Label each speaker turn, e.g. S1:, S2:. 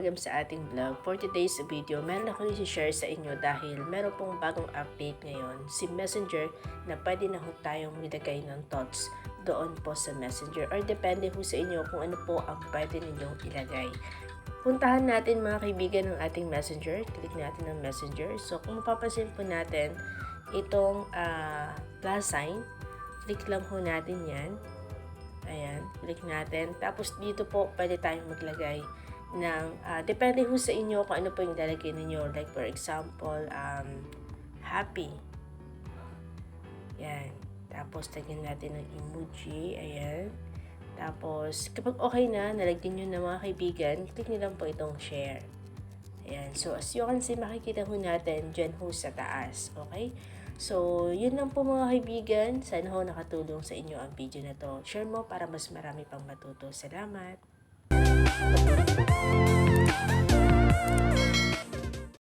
S1: Sa ating vlog. For today's video, meron ako i-share sa inyo dahil meron pong bagong update ngayon, si Messenger, na pwede na ho tayong nilagay ng thoughts doon po sa Messenger, or depende ho sa inyo kung ano po ang pwede ninyong ilagay. Puntahan natin mga kaibigan ng ating Messenger, click natin ng Messenger. So kung mapapansin po natin itong plus sign, click lang ho natin yan. Ayan, click natin. Tapos dito po pwede tayong maglagay ng, depende ho sa inyo kung ano po yung lalagay ninyo. Like for example, happy. Yan. Tapos lagyan natin ng emoji. Ayan. Tapos kapag okay na, nalagyan nyo na mga kaibigan, click nyo lang po itong share. Ayan. So as you can see, makikita ho natin dyan ho sa taas. Okay? So, yun lang po mga kaibigan. Sana ho nakatulong sa inyo ang video na to. Share mo para mas marami pang matuto. Salamat!